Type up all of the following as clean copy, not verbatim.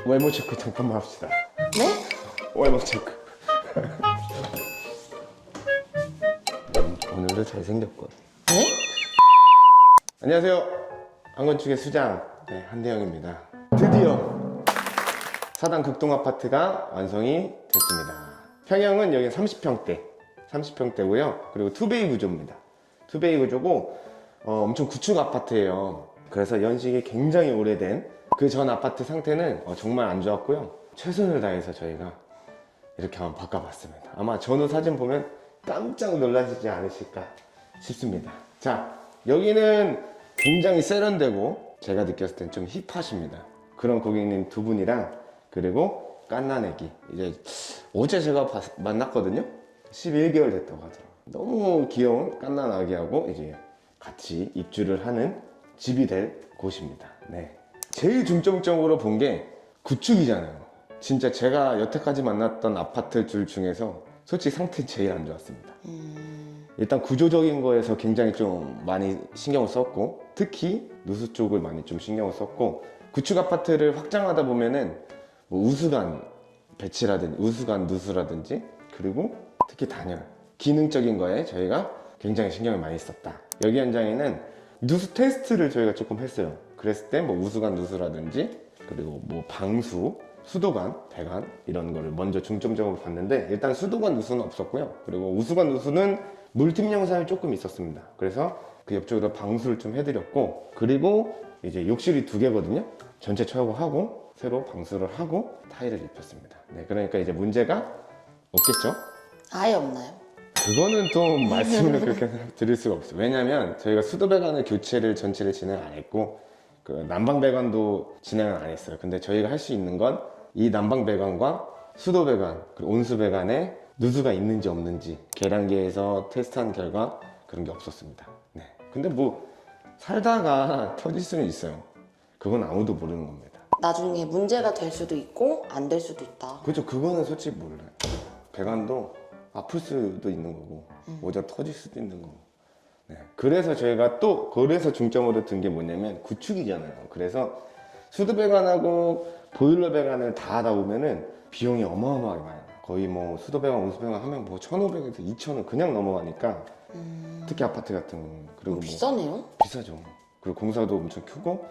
외모 체크 잠깐만 합시다. 네? 외모 체크. 오늘도 잘생겼군. 네? 안녕하세요. 한건축의 수장 한대영입니다. 드디어 사당 극동 아파트가 완성이 됐습니다. 평형은 여기 30평대고요. 그리고 투베이 구조입니다. 투베이 구조고 엄청 구축 아파트예요. 그래서 연식이 굉장히 오래된 그 전 아파트 상태는 정말 안 좋았고요. 최선을 다해서 저희가 이렇게 한번 바꿔봤습니다. 아마 전후 사진 보면 깜짝 놀라시지 않으실까 싶습니다. 자, 여기는 굉장히 세련되고 제가 느꼈을 땐 좀 힙하십니다. 그런 고객님 두 분이랑 그리고 깐난애기 이제 어제 제가 만났거든요. 11개월 됐다고 하더라고요. 너무 귀여운 깐난아기하고 이제 같이 입주를 하는 집이 될 곳입니다. 네. 제일 중점적으로 본 게 구축이잖아요. 진짜 제가 여태까지 만났던 아파트들 중에서 솔직히 상태 제일 안 좋았습니다. 일단 구조적인 거에서 굉장히 좀 많이 신경을 썼고, 특히 누수 쪽을 많이 좀 신경을 썼고, 구축 아파트를 확장하다 보면은 뭐 우수관 배치라든지 우수관 누수라든지, 그리고 특히 단열 기능적인 거에 저희가 굉장히 신경을 많이 썼다. 여기 현장에는 누수 테스트를 저희가 조금 했어요. 그랬을 때 뭐 우수관 누수라든지, 그리고 뭐 방수, 수도관, 배관 이런 거를 먼저 중점적으로 봤는데, 일단 수도관 누수는 없었고요. 그리고 우수관 누수는 물팀 영상이 조금 있었습니다. 그래서 그 옆쪽으로 방수를 좀 해드렸고, 그리고 이제 욕실이 2개거든요. 전체 철거하고 새로 방수를 하고 타일을 입혔습니다. 네, 그러니까 이제 문제가 없겠죠? 아예 없나요? 그거는 좀 말씀을 그렇게 드릴 수가 없어요. 왜냐면 저희가 수도 배관을 교체를 전체를 진행 안 했고, 그 난방 배관도 진행을 안 했어요. 근데 저희가 할 수 있는 건 이 난방 배관과 수도 배관, 그리고 온수 배관에 누수가 있는지 없는지 계량기에서 테스트한 결과 그런 게 없었습니다. 네. 근데 뭐 살다가 터질 수는 있어요. 그건 아무도 모르는 겁니다. 나중에 문제가 될 수도 있고 안 될 수도 있다. 그렇죠. 그거는 솔직히 몰라요. 배관도 아플 수도 있는 거고 모자 터질 수도 있는 거고. 네. 그래서 저희가 또 그래서 중점으로 든 게 뭐냐면 구축이잖아요. 그래서 수도 배관하고 보일러 배관을 다 하다 보면은 비용이 어마어마하게 많아요. 거의 뭐 수도 배관, 온수 배관 하면 뭐 1,500에서 2,000원 그냥 넘어가니까, 특히 아파트 같은 경우는. 그리고 뭐 비싸네요? 비싸죠. 그리고 공사도 엄청 크고,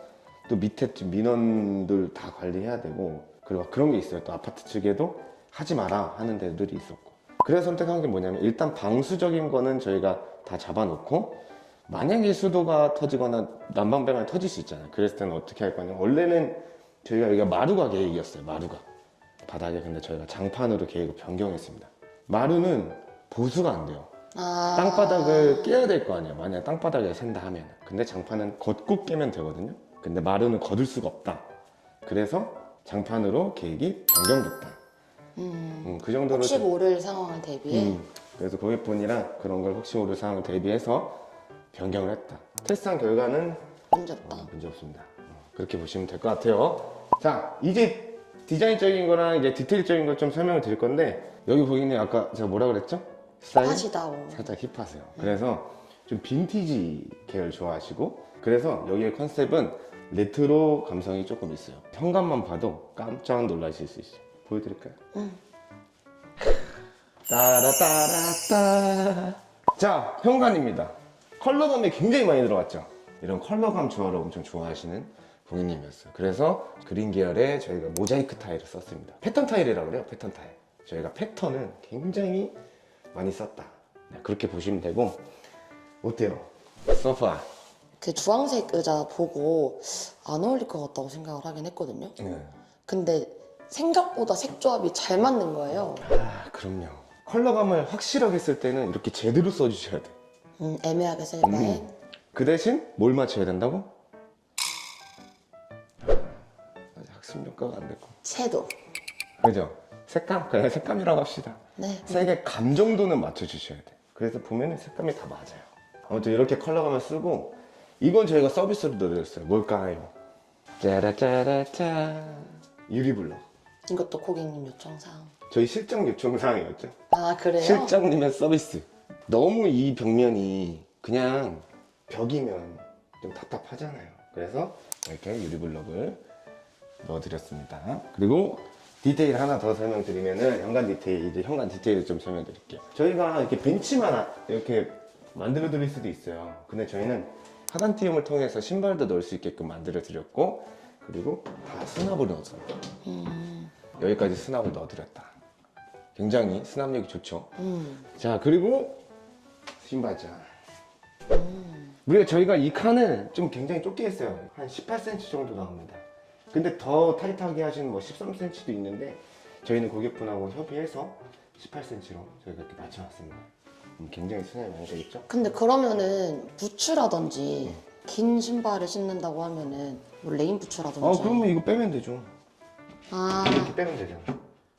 또 밑에 집 민원들 다 관리해야 되고, 그리고 그런 게 있어요. 또 아파트 측에도 하지 마라 하는 데들이 있었고. 그래서 선택한 게 뭐냐면, 일단 방수적인 거는 저희가 다 잡아놓고, 만약에 수도가 터지거나 난방배관이 터질 수 있잖아요. 그랬을 때는 어떻게 할 거냐. 원래는 저희가 여기가 마루가 계획이었어요. 마루가 바닥에. 근데 저희가 장판으로 계획을 변경했습니다. 마루는 보수가 안 돼요. 땅바닥을 깨야 될 거 아니야. 만약 땅바닥에 샌다 하면. 근데 장판은 걷고 깨면 되거든요. 근데 마루는 걷을 수가 없다. 그래서 장판으로 계획이 변경됐다. 그 정도로. 혹시 모를 상황을 대비해? 그래서 고객분이랑 그런 걸 혹시 모를 상황을 대비해서 변경을 했다. 테스트한 결과는 문제 없다. 문제 없습니다. 그렇게 보시면 될 것 같아요. 자, 이제 디자인적인 거랑 이제 디테일적인 걸 좀 설명을 드릴 건데, 여기 고객님 아까 제가 뭐라 그랬죠? 스타일? 힙하시다고. 살짝 힙하세요. 그래서 좀 빈티지 계열 좋아하시고, 그래서 여기의 컨셉은 레트로 감성이 조금 있어요. 현관만 봐도 깜짝 놀라실 수 있어요. 보여드릴까요? 따라따라따. 자, 현관입니다. 컬러감이 굉장히 많이 들어갔죠. 이런 컬러감 조화를 엄청 좋아하시는 고객님이었어요. 그래서 그린 계열에 저희가 모자이크 타일을 썼습니다. 패턴 타일이라고 그래요. 패턴 타일. 저희가 패턴을 굉장히 많이 썼다. 네, 그렇게 보시면 되고. 어때요? 소파. 그 주황색 의자 보고 안 어울릴 것 같다고 생각을 하긴 했거든요. 네. 근데 생각보다 색 조합이 잘 맞는 거예요. 아, 그럼요. 컬러감을 확실하게 쓸 때는 이렇게 제대로 써주셔야 돼. 애매하게 쓸 바에 그 대신 뭘 맞춰야 된다고? 아직 학습 효과가 안 됐고. 채도. 그죠? 색감? 그냥 색감이라고 합시다. 네. 색의 감 정도는 맞춰주셔야 돼. 그래서 보면은 색감이 다 맞아요. 아무튼 이렇게 컬러감을 쓰고, 이건 저희가 서비스로 드렸어요. 뭘까요? 짜라짜라짜. 유리블럭. 이것도 고객님 요청사항. 저희 실장 요청사항이었죠. 아, 그래요? 실장님의 서비스. 너무 이 벽면이 그냥 벽이면 좀 답답하잖아요. 그래서 이렇게 유리블럭을 넣어드렸습니다. 그리고 디테일 하나 더 설명드리면은 현관 디테일, 이제 현관 디테일을 좀 설명드릴게요. 저희가 이렇게 벤치만 이렇게 만들어 드릴 수도 있어요. 근데 저희는 하단 띄움을 통해서 신발도 넣을 수 있게끔 만들어 드렸고, 그리고 다 수납을 넣어서 여기까지 수납을 넣어드렸다. 굉장히 수납력이 좋죠. 자, 그리고 신발장. 우리가 저희가 이 칸을 좀 굉장히 좁게 했어요. 한 18cm 정도 나옵니다. 근데 더 타이트하게 하시는 뭐 13cm도 있는데 저희는 고객분하고 협의해서 18cm로 저희가 이렇게 맞춰놨습니다. 굉장히 수납이 많이 되겠죠? 근데 그러면은 부츠라든지 긴 신발을 신는다고 하면은 뭐 레인 부츠라든지. 그러면 이거 빼면 되죠. 아, 이렇게 빼면 되잖아.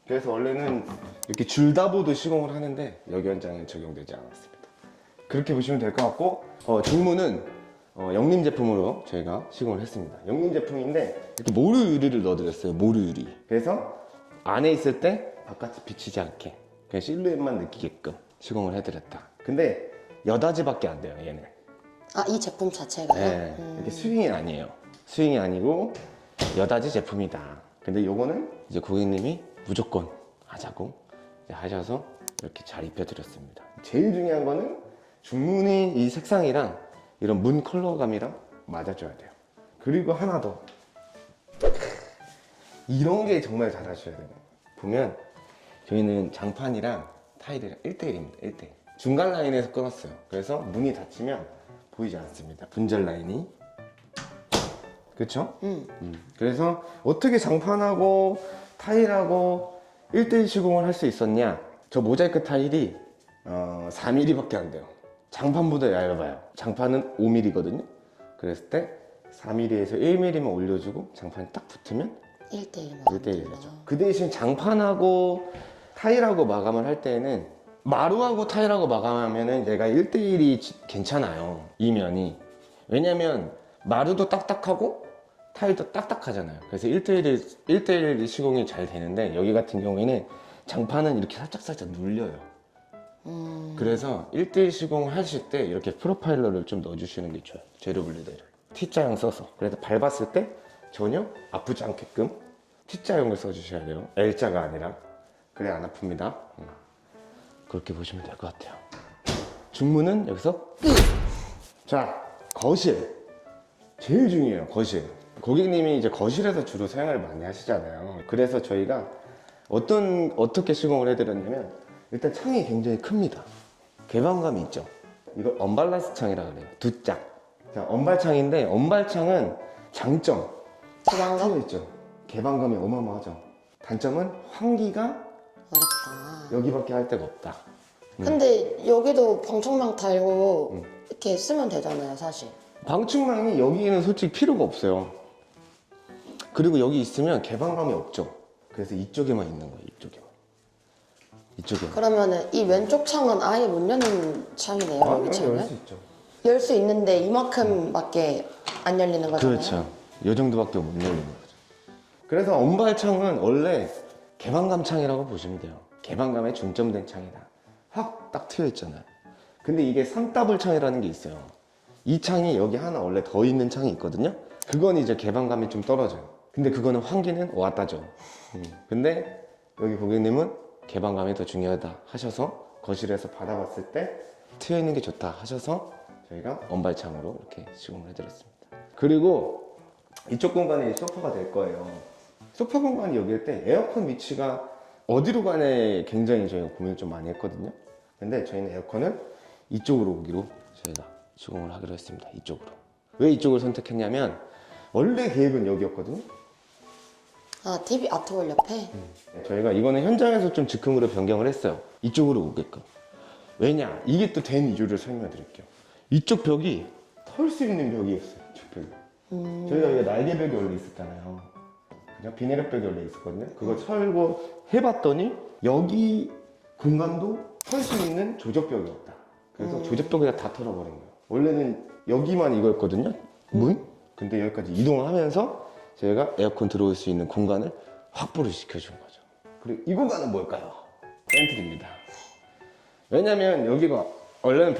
그래서 원래는 이렇게 줄다보도 시공을 하는데 여기 현장은 적용되지 않았습니다. 그렇게 보시면 될 것 같고, 중문은 영림 제품으로 저희가 시공을 했습니다. 영림 제품인데 이렇게 모루 유리를 넣어드렸어요. 모루 유리. 그래서 안에 있을 때 바깥이 비치지 않게 그냥 실루엣만 느끼게끔 시공을 해드렸다. 근데 여다지밖에 안 돼요, 얘는. 아, 이 제품 자체가요? 네, 이렇게 스윙이 아니에요. 스윙이 아니고 여다지 제품이다. 근데 요거는 이제 고객님이 무조건 하자고 이제 하셔서 이렇게 잘 입혀드렸습니다. 제일 중요한 거는 중문이 이 색상이랑 이런 문 컬러감이랑 맞아줘야 돼요. 그리고 하나 더, 이런 게 정말 잘 하셔야 돼요. 보면 저희는 장판이랑 타일이랑 1대1입니다. 1대1. 중간 라인에서 끊었어요. 그래서 문이 닫히면 보이지 않습니다. 분절 라인이. 그렇죠? 그래서 어떻게 장판하고 타일하고 1대1 시공을 할 수 있었냐? 저 모자이크 타일이 4mm밖에 안 돼요. 장판보다 얇아요. 장판은 5mm거든요. 그랬을 때 4mm에서 1mm만 올려주고 장판이 딱 붙으면 1대1이죠. 그 대신 장판하고 타일하고 마감을 할 때에는 마루하고 타일하고 마감하면은 얘가 1대1이 괜찮아요. 이면이. 왜냐면 마루도 딱딱하고 타일도 딱딱하잖아요. 그래서 1대1 시공이 잘 되는데 여기 같은 경우에는 장판은 이렇게 살짝살짝 눌려요. 그래서 1대1 시공을 하실 때 이렇게 프로파일러를 좀 넣어주시는 게 좋아요. 제로블리드를 T자형 써서. 그래서 밟았을 때 전혀 아프지 않게끔 T자형을 써주셔야 돼요. L자가 아니라. 그래야 안 아픕니다. 그렇게 보시면 될 것 같아요. 중문은 여기서 끝! 자, 거실. 제일 중요해요, 거실. 고객님이 이제 거실에서 주로 사용을 많이 하시잖아요. 그래서 저희가 어떻게 시공을 해드렸냐면, 일단 창이 굉장히 큽니다. 개방감이 있죠. 이걸 언발란스 창이라 그래요. 두 짝. 자, 언발창인데, 언발창은 장점. 개방감? 있죠. 개방감이 어마어마하죠. 단점은 환기가 어렵다. 여기밖에 할 데가 없다. 근데 여기도 방충망 달고 이렇게 쓰면 되잖아요, 사실. 방충망이 여기에는 솔직히 필요가 없어요. 그리고 여기 있으면 개방감이 없죠. 그래서 이쪽에만 있는 거예요, 이쪽에만. 이쪽에만. 그러면은 이 왼쪽 창은 아예 못 여는 창이네요, 여기 열 창은? 수 있죠. 열 수 있는데 이만큼밖에 안 열리는 거잖아요. 그렇죠. 이 정도밖에 못 열리는 거죠. 그래서 언발창은 원래 개방감 창이라고 보시면 돼요. 개방감에 중점된 창이다. 확 딱 트여 있잖아요. 근데 이게 쌍따블 창이라는 게 있어요. 이 창이 여기 하나 원래 더 있는 창이 있거든요. 그건 이제 개방감이 좀 떨어져요. 근데 그거는 환기는 왔다죠. 근데 여기 고객님은 개방감이 더 중요하다 하셔서 거실에서 받아봤을 때 트여 있는 게 좋다 하셔서 저희가 언발창으로 이렇게 시공을 해드렸습니다. 그리고 이쪽 공간이 소파가 될 거예요. 소파 공간이 여기일 때 에어컨 위치가 어디로 가네 굉장히 저희가 고민을 좀 많이 했거든요. 근데 저희는 에어컨을 이쪽으로 오기로 저희가 시공을 하기로 했습니다. 이쪽으로. 왜 이쪽을 선택했냐면 원래 계획은 여기였거든요. 아, TV 아트홀 옆에? 네, 저희가 이거는 현장에서 좀 즉흥으로 변경을 했어요. 이쪽으로 오게끔. 왜냐? 이게 또 된 이유를 설명해 드릴게요. 이쪽 벽이 털 수 있는 벽이었어요. 이쪽 벽이. 저희가 여기 날개벽이 원래 있었잖아요. 그냥 비닐벽이 원래 있었거든요. 그거 철거 해봤더니 여기 공간도 털 수 있는 조적벽이 없다. 그래서 조적벽에다 다 털어버린 거예요. 원래는 여기만 이거였거든요. 문? 근데 여기까지 이동을 하면서 저희가 에어컨 들어올 수 있는 공간을 확보를 시켜준 거죠. 그리고 이 공간은 뭘까요? 팬트리입니다. 왜냐면 여기가 원래는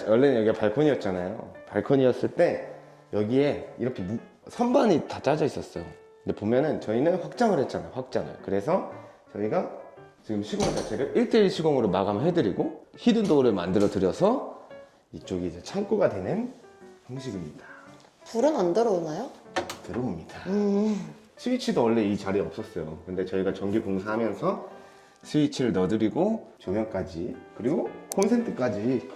원래는 여기가 발코니였잖아요. 발코니였을 때 여기에 이렇게 선반이 다 짜져 있었어요. 근데 보면은 저희는 확장을 했잖아요. 확장을. 그래서 저희가 지금 시공 자체를 1대1 시공으로 마감해드리고 히든도어를 만들어 드려서 이쪽이 이제 창고가 되는 형식입니다. 불은 안 들어오나요? 들어옵니다. 스위치도 원래 이 자리에 없었어요. 근데 저희가 전기 공사하면서 스위치를 넣어드리고 조명까지 그리고 콘센트까지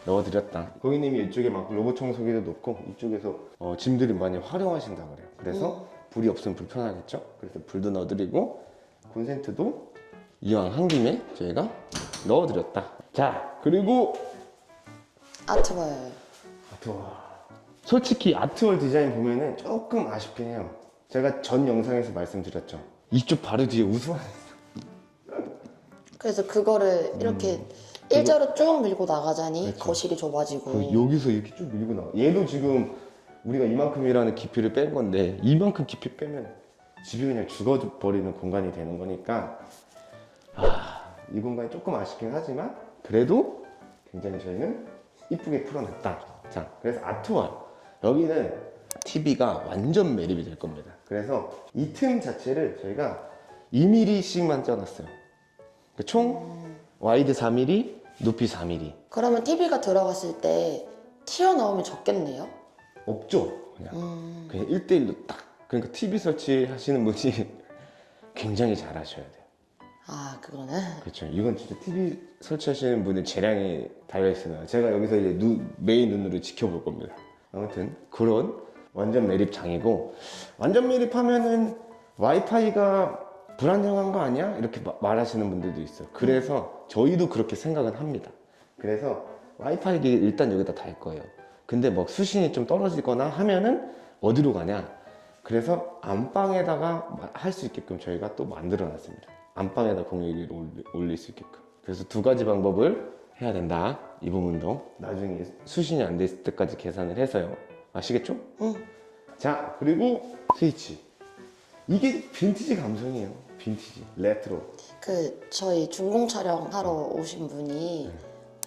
넣어드렸다. 고객님이 이쪽에 막 로봇 청소기도 놓고 이쪽에서 짐들이 많이 활용하신다 그래요. 그래서 불이 없으면 불편하겠죠. 그래서 불도 넣어드리고 콘센트도 이왕 한 김에 저희가 넣어드렸다. 자, 그리고 아트월. 아트월. 솔직히 아트월 디자인 보면은 조금 아쉽긴 해요. 제가 전 영상에서 말씀드렸죠. 이쪽 바로 뒤에 우수한 그래서 그거를 이렇게 일자로 쭉 밀고 나가자니 그렇죠. 거실이 좁아지고. 여기서 이렇게 쭉 밀고 나와. 얘도 지금 우리가 이만큼이라는 깊이를 뺀 건데 이만큼 깊이 빼면 집이 그냥 죽어버리는 공간이 되는 거니까 이 공간이 조금 아쉽긴 하지만 그래도 굉장히 저희는 이쁘게 풀어냈다. 자, 그래서 아트월 여기는 TV가 완전 매립이 될 겁니다. 그래서 이 틈 자체를 저희가 2mm씩만 쪄놨어요. 총 와이드 4mm, 높이 4mm. 그러면 TV가 들어갔을 때 튀어나오면 적겠네요? 없죠. 그냥 1대1로 딱. 그러니까 TV 설치하시는 분이 굉장히 잘 하셔야 돼요. 아, 그거는? 그렇죠. 이건 진짜 TV 설치하시는 분의 재량이 달려있습니다. 제가 여기서 이제 메인 눈으로 지켜볼 겁니다. 아무튼 그런 완전 매립장이고, 완전 매립하면은 와이파이가 불안정한 거 아니야? 이렇게 말하시는 분들도 있어요. 그래서 저희도 그렇게 생각은 합니다. 그래서 와이파이를 일단 여기다 달 거예요. 근데 뭐 수신이 좀 떨어지거나 하면은 어디로 가냐? 그래서 안방에다가 할 수 있게끔 저희가 또 만들어 놨습니다. 안방에다 공유기를 올릴 수 있게끔. 그래서 두 가지 방법을 해야 된다. 이 부분도 나중에 수신이 안 됐을 때까지 계산을 해서요. 아시겠죠? 응. 자, 그리고 스위치. 이게 빈티지 감성이에요. 빈티지, 레트로. 저희 준공 촬영하러 오신 분이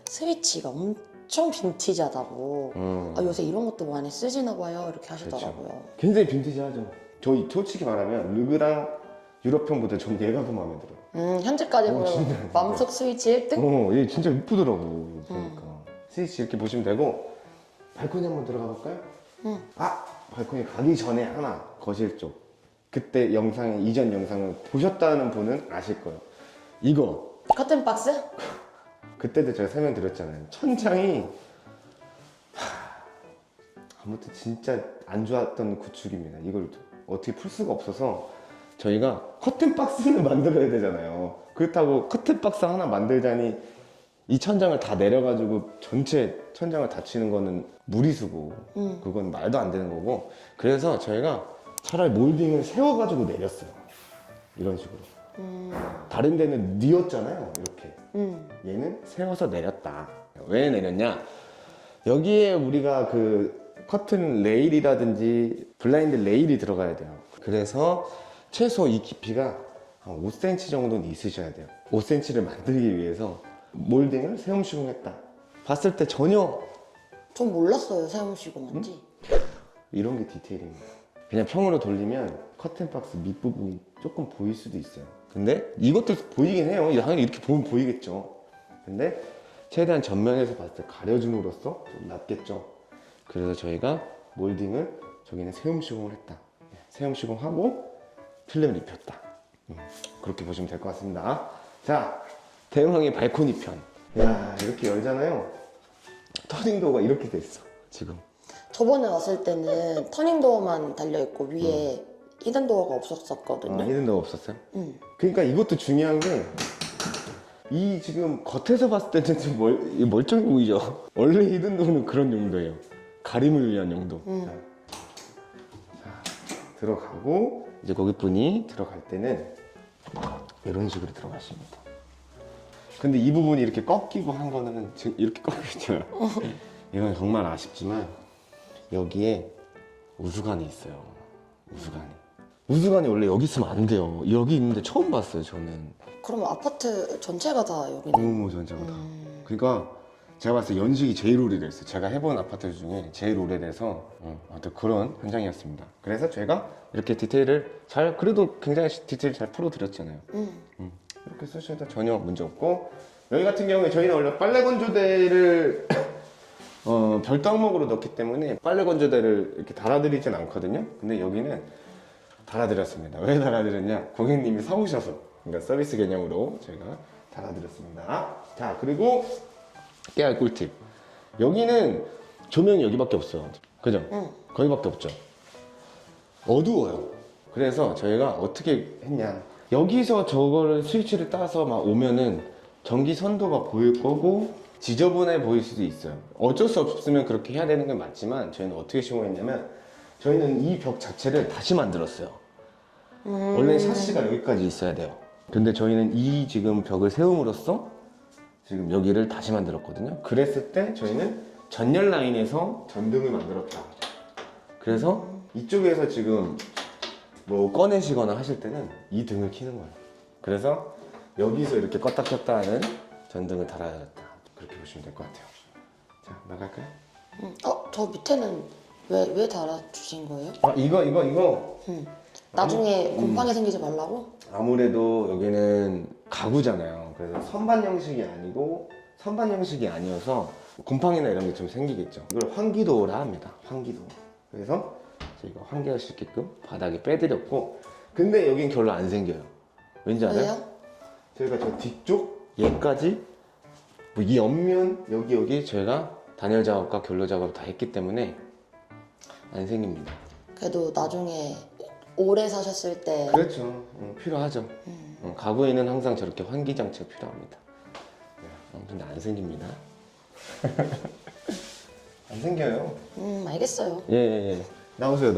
스위치가 엄청 빈티지하다고. 아, 요새 이런 것도 많이 쓰시나 봐요. 이렇게 하시더라고요. 굉장히 빈티지하죠. 저희 솔직히 말하면 르그랑 유럽형보다 전 얘가 더 마음에 들어요. 현재까지 진짜. 맘속 스위치 1등? 얘 진짜 이쁘더라고. 보니까. 스위치 이렇게 보시면 되고, 발코니 한번 들어가 볼까요? 발코니 가기 전에 하나, 거실 쪽. 그때 이전 영상을 보셨다는 분은 아실 거예요. 이거. 커튼 박스? 그때도 제가 설명드렸잖아요. 천장이 아무튼 진짜 안 좋았던 구축입니다. 이걸 어떻게 풀 수가 없어서 저희가 커튼 박스를 만들어야 되잖아요. 그렇다고 커튼 박스 하나 만들자니 이 천장을 다 내려가지고 전체 천장을 닫히는 거는 무리수고 그건 말도 안 되는 거고, 그래서 저희가 차라리 몰딩을 세워가지고 내렸어요. 이런 식으로. 다른 데는 뉘었잖아요. 이렇게. 얘는 세워서 내렸다. 왜 내렸냐? 여기에 우리가 그 커튼 레일이라든지 블라인드 레일이 들어가야 돼요. 그래서 최소 이 깊이가 한 5cm 정도는 있으셔야 돼요. 5cm를 만들기 위해서 몰딩을 세움 시공했다. 봤을 때 전혀 전 몰랐어요, 세움 시공한지. 이런 게 디테일입니다. 그냥 평으로 돌리면 커튼 박스 밑부분이 조금 보일 수도 있어요. 근데 이것도 보이긴 해요. 당연히 이렇게 보면 보이겠죠. 근데 최대한 전면에서 봤을 때 가려줌으로써 좀 낫겠죠. 그래서 저희가 몰딩을 저기는 세움 시공을 했다. 세움 시공하고 필름을 입혔다. 그렇게 보시면 될 것 같습니다. 자, 대형의 발코니 편. 야, 이렇게 열잖아요. 터닝도어가 이렇게 돼 있어 지금. 저번에 왔을 때는 터닝도어만 달려있고 위에 히든도어가 없었거든요. 히든도어 없었어요? 그러니까 이것도 중요한 게, 이 지금 겉에서 봤을 때는 좀 멀쩡해 보이죠? 원래 히든도어는 그런 용도예요. 가림을 위한 용도. 자, 들어가고 이제 고객분이 들어갈 때는 이런 식으로 들어가십니다. 근데 이 부분이 이렇게 꺾이고 한 거는 지금 이렇게 꺾여있잖아요. 이건 정말 아쉽지만 여기에 우수관이 있어요. 우수관이 원래 여기 있으면 안 돼요. 여기 있는데 처음 봤어요, 저는. 그러면 아파트 전체가 다 여기는? 전체가 다. 그러니까 제가 봤을 때 연식이 제일 오래됐어요. 제가 해본 아파트 중에 제일 오래돼서 아무튼 그런 현장이었습니다. 그래서 제가 이렇게 디테일을 그래도 굉장히 디테일 잘 풀어드렸잖아요. 이렇게 쓰셔도 전혀 문제 없고, 여기 같은 경우에 저희는 원래 빨래 건조대를 별도 항목으로 넣기 때문에 빨래 건조대를 이렇게 달아드리진 않거든요. 근데 여기는 달아드렸습니다. 왜 달아드렸냐? 고객님이 사오셔서, 그러니까 서비스 개념으로 저희가 달아드렸습니다. 자, 그리고 깨알 꿀팁. 여기는 조명이 여기밖에 없어요. 그죠? 거기밖에 없죠. 어두워요. 그래서 저희가 어떻게 했냐, 여기서 저거를 스위치를 따서 막 오면은 전기 선도가 보일 거고 지저분해 보일 수도 있어요. 어쩔 수 없으면 그렇게 해야 되는 건 맞지만, 저희는 어떻게 시공했냐면, 저희는 이 벽 자체를 다시 만들었어요. 원래 샤시가 여기까지 있어야 돼요. 근데 저희는 이 지금 벽을 세움으로써 지금 여기를 다시 만들었거든요. 그랬을 때 저희는 전열 라인에서 전등을 만들었다. 그래서 이쪽에서 지금 뭐 꺼내시거나 하실 때는 이 등을 켜는 거예요. 그래서 여기서 이렇게 껐다 켰다 하는 전등을 달아야겠다. 그렇게 보시면 될 것 같아요. 자, 나갈까요? 저 밑에는 왜 달아주신 거예요? 이거 나중에 곰팡이 생기지 말라고? 아무래도 여기는 가구잖아요. 그래서 선반 형식이 아니고, 선반 형식이 아니어서 곰팡이나 이런 게 좀 생기겠죠. 이걸 환기도라 합니다. 환기도. 그래서 저희가 환기할 수 있게끔 바닥에 빼드렸고, 근데 여긴 별로 안 생겨요. 왠지 알아요? 왜요? 저희가 저 뒤쪽 얘까지 뭐이 옆면 여기 저희가 단열 작업과 결로 작업 다 했기 때문에 안 생깁니다. 그래도 나중에 오래 사셨을 때 그렇죠. 필요하죠. 가구에는 항상 저렇게 환기 장치가 필요합니다. 근데 안 생깁니다. 안 생겨요. 알겠어요. 예. 나오세요.